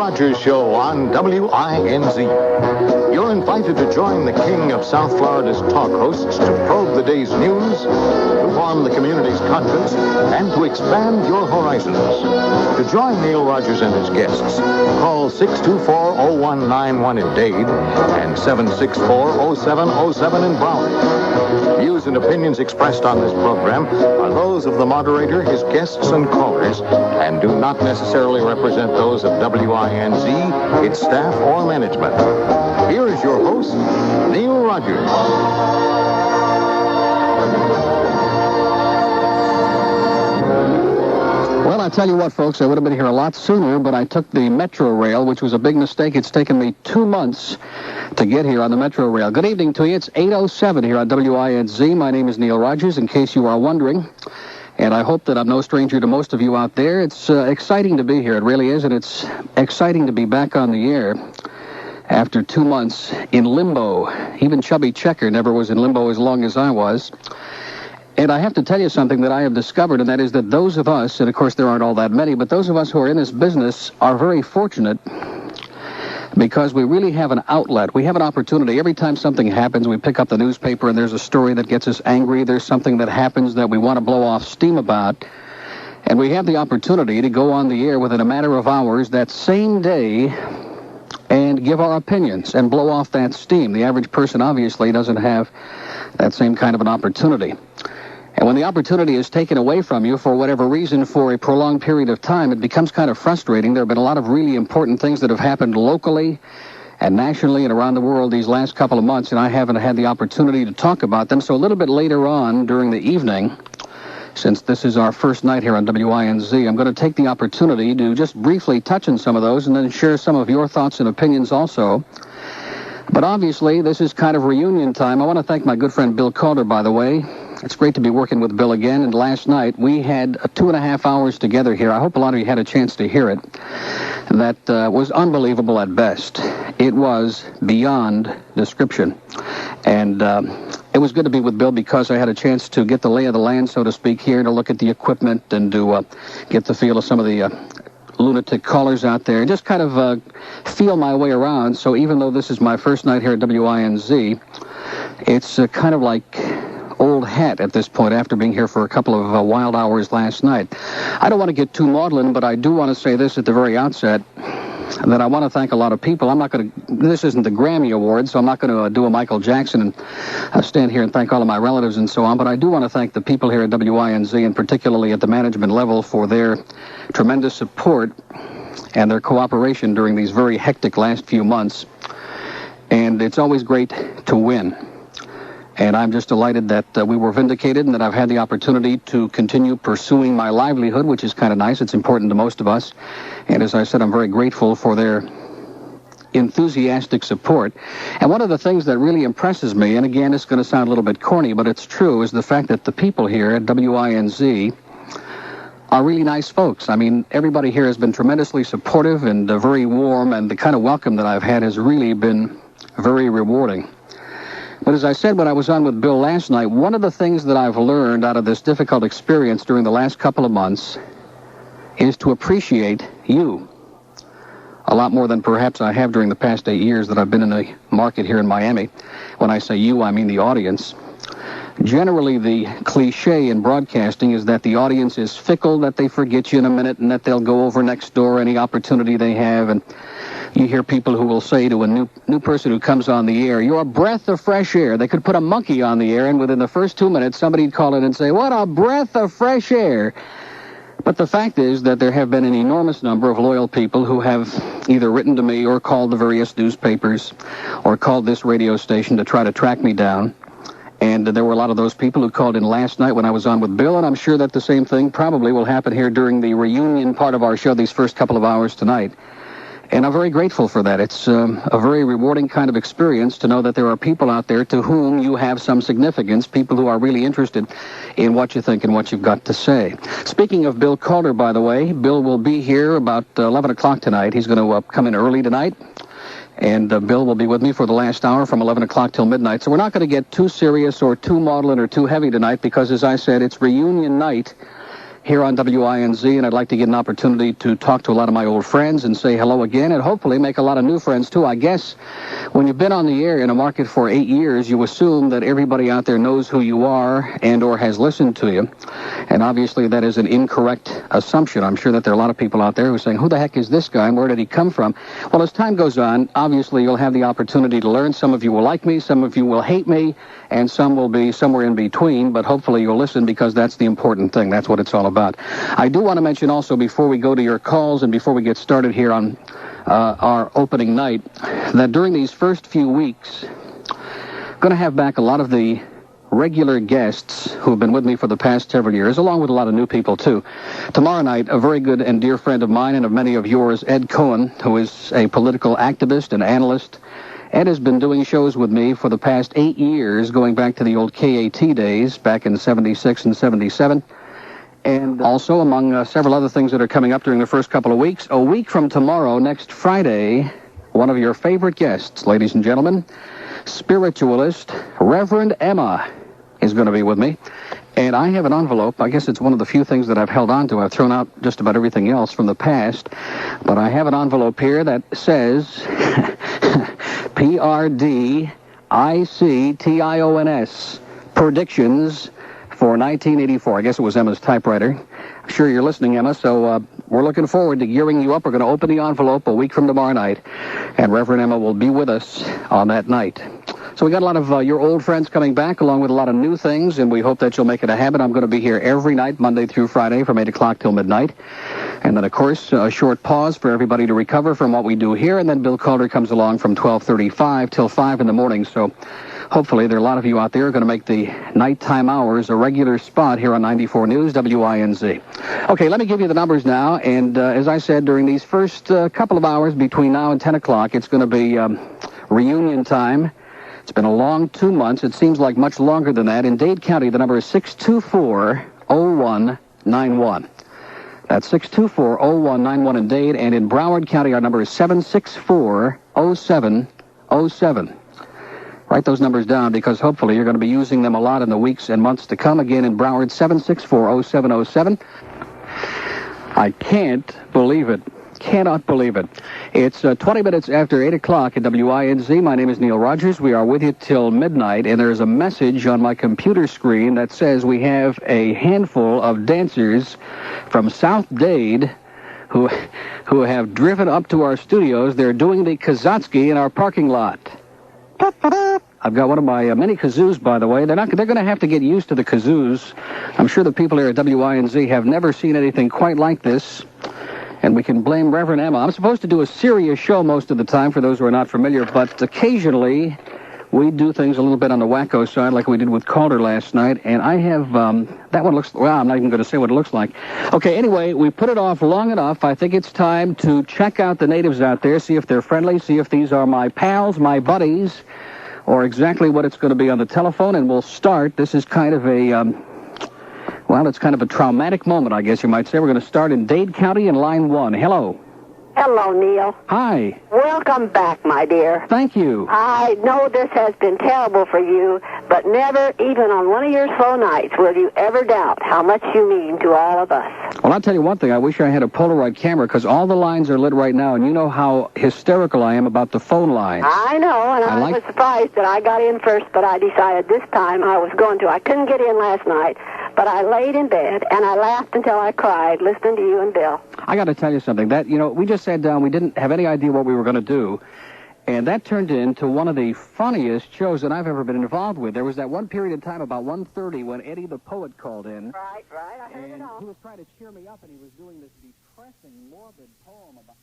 Rogers Show on WINZ. You're invited to join the king of South Florida's talk hosts to probe the day's news, to form the community's conscience, and to expand your horizons. To join Neil Rogers and his guests, call 624-0191 in Dade and 764-0707 in Broward. Views and opinions expressed on this program are those of the moderator, his guests, and callers, and do not necessarily represent those of WINZ, its staff, or management. Here is your host, Neil Rogers. Well, I tell you what, folks, I would have been here a lot sooner, but I took the Metro Rail, which was a big mistake. It's taken me 2 months to get here on the Metro Rail. Good evening to you. It's 8:07 here on WINZ. My name is Neil Rogers, in case you are wondering. And I hope that I'm no stranger to most of you out there. It's exciting to be here. It really is, and it's exciting to be back on the air after 2 months in limbo. Even Chubby Checker never was in limbo as long as I was. And I have to tell you something that I have discovered, and that is that those of us, and of course there aren't all that many, but those of us who are in this business are very fortunate because we really have an outlet. We have an opportunity. Every time something happens, we pick up the newspaper and there's a story that gets us angry. There's something that happens that we want to blow off steam about. And we have the opportunity to go on the air within a matter of hours that same day and give our opinions and blow off that steam. The average person obviously doesn't have that same kind of an opportunity. And when the opportunity is taken away from you for whatever reason for a prolonged period of time, it becomes kind of frustrating. There have been a lot of really important things that have happened locally and nationally and around the world these last couple of months, and I haven't had the opportunity to talk about them. So a little bit later on during the evening, since this is our first night here on WINZ, I'm going to take the opportunity to just briefly touch on some of those and then share some of your thoughts and opinions also. But obviously, this is kind of reunion time. I want to thank my good friend Bill Calder, by the way. It's great to be working with Bill again. And last night, we had 2.5 hours together here. I hope a lot of you had a chance to hear it. That was unbelievable at best. It was beyond description. And it was good to be with Bill because I had a chance to get the lay of the land, so to speak, here, to look at the equipment and to get the feel of some of the lunatic callers out there, and just kind of feel my way around. So even though this is my first night here at WINZ, it's kind of like old hat at this point after being here for a couple of wild hours last night. I don't want to get too maudlin, but I do want to say this at the very outset, that I want to thank a lot of people. I'm not going to, this isn't the Grammy Award, so I'm not going to do a Michael Jackson and stand here and thank all of my relatives and so on, but I do want to thank the people here at WINZ, and particularly at the management level, for their tremendous support and their cooperation during these very hectic last few months. And it's always great to win. And I'm just delighted that we were vindicated and that I've had the opportunity to continue pursuing my livelihood, which is kind of nice. It's important to most of us. And as I said, I'm very grateful for their enthusiastic support. And one of the things that really impresses me, and again, it's going to sound a little bit corny, but it's true, is the fact that the people here at WINZ are really nice folks. I mean, everybody here has been tremendously supportive and very warm, and the kind of welcome that I've had has really been very rewarding. But as I said when I was on with Bill last night, one of the things that I've learned out of this difficult experience during the last couple of months is to appreciate you a lot more than perhaps I have during the past 8 years that I've been in the market here in Miami. When I say you, I mean the audience. Generally, the cliche in broadcasting is that the audience is fickle, that they forget you in a minute, and that they'll go over next door any opportunity they have. And you hear people who will say to a new person who comes on the air, "You're a breath of fresh air." They could put a monkey on the air, and within the first 2 minutes, somebody'd call in and say, "What a breath of fresh air." But the fact is that there have been an enormous number of loyal people who have either written to me or called the various newspapers or called this radio station to try to track me down. And there were a lot of those people who called in last night when I was on with Bill, and I'm sure that the same thing probably will happen here during the reunion part of our show these first couple of hours tonight. And I'm very grateful for that. It's a very rewarding kind of experience to know that there are people out there to whom you have some significance, people who are really interested in what you think and what you've got to say. Speaking of Bill Calder, by the way, Bill will be here about 11 o'clock tonight. He's going to come in early tonight. And Bill will be with me for the last hour from 11 o'clock till midnight. So we're not going to get too serious or too maudlin or too heavy tonight because, as I said, it's reunion night here on WINZ, and I'd like to get an opportunity to talk to a lot of my old friends and say hello again, and hopefully make a lot of new friends, too. I guess when you've been on the air in a market for 8 years, you assume that everybody out there knows who you are and or has listened to you, and obviously that is an incorrect assumption. I'm sure that there are a lot of people out there who are saying, who the heck is this guy, and where did he come from? Well, as time goes on, obviously you'll have the opportunity to learn. Some of you will like me, some of you will hate me, and some will be somewhere in between, but hopefully you'll listen, because that's the important thing. That's what it's all about. I do want to mention also, before we go to your calls and before we get started here on our opening night, that during these first few weeks, I'm going to have back a lot of the regular guests who have been with me for the past several years, along with a lot of new people, too. Tomorrow night, a very good and dear friend of mine and of many of yours, Ed Cohen, who is a political activist and analyst. Ed has been doing shows with me for the past 8 years, going back to the old KAT days, back in 76 and 77. And also, among several other things that are coming up during the first couple of weeks, a week from tomorrow, next Friday, one of your favorite guests, ladies and gentlemen, spiritualist Reverend Emma is going to be with me. And I have an envelope. I guess it's one of the few things that I've held on to. I've thrown out just about everything else from the past. But I have an envelope here that says PRDICTIONS, predictions for 1984. I guess it was Emma's typewriter. I'm sure you're listening, Emma, so we're looking forward to gearing you up. We're going to open the envelope a week from tomorrow night, and Reverend Emma will be with us on that night. So we got a lot of your old friends coming back, along with a lot of new things, and we hope that you'll make it a habit. I'm going to be here every night, Monday through Friday, from 8 o'clock till midnight. And then, of course, a short pause for everybody to recover from what we do here, and then Bill Calder comes along from 12:35 till 5 in the morning. So hopefully there are a lot of you out there who are going to make the nighttime hours a regular spot here on 94 News, WINZ. Okay, let me give you the numbers now. And as I said, during these first couple of hours between now and 10 o'clock, it's going to be reunion time. It's been a long 2 months. It seems like much longer than that. In Dade County, the number is 624-0191. That's 624-0191 in Dade. And in Broward County, our number is 764-0707. Write those numbers down, because hopefully you're going to be using them a lot in the weeks and months to come. Again, in Broward, 764-0707. I can't believe it. Cannot believe it. It's 20 minutes after 8 o'clock at WINZ. My name is Neil Rogers. We are with you till midnight, and there's a message on my computer screen that says we have a handful of dancers from South Dade who have driven up to our studios. They're doing the Kazatsky in our parking lot. I've got one of my mini kazoos, by the way. They're going to have to get used to the kazoos. I'm sure the people here at WINZ have never seen anything quite like this. And we can blame Reverend Emma. I'm supposed to do a serious show most of the time, for those who are not familiar, but occasionally we do things a little bit on the wacko side, like we did with Calder last night. And I have, that one looks, well, I'm not even going to say what it looks like. Okay, anyway, we put it off long enough. I think it's time to check out the natives out there, see if they're friendly, see if these are my pals, my buddies, or exactly what it's going to be on the telephone. And we'll start. This is kind of a... well, it's kind of a traumatic moment, I guess you might say. We're going to start in Dade County in line 1. Hello. Hello, Neil. Hi. Welcome back, my dear. Thank you. I know this has been terrible for you, but never, even on one of your slow nights, will you ever doubt how much you mean to all of us. Well, I'll tell you one thing. I wish I had a Polaroid camera, because all the lines are lit right now, and you know how hysterical I am about the phone lines. I know, and I was surprised that I got in first, but I decided this time I was going to. I couldn't get in last night, but I laid in bed, and I laughed until I cried, listening to you and Bill. I got to tell you something. That, you know, we just sat down. We didn't have any idea what we were going to do. And that turned into one of the funniest shows that I've ever been involved with. There was that one period of time about 1:30 when Eddie the Poet called in. Right, I heard it all. He was trying to cheer me up, and he was doing this depressing, morbid poem about...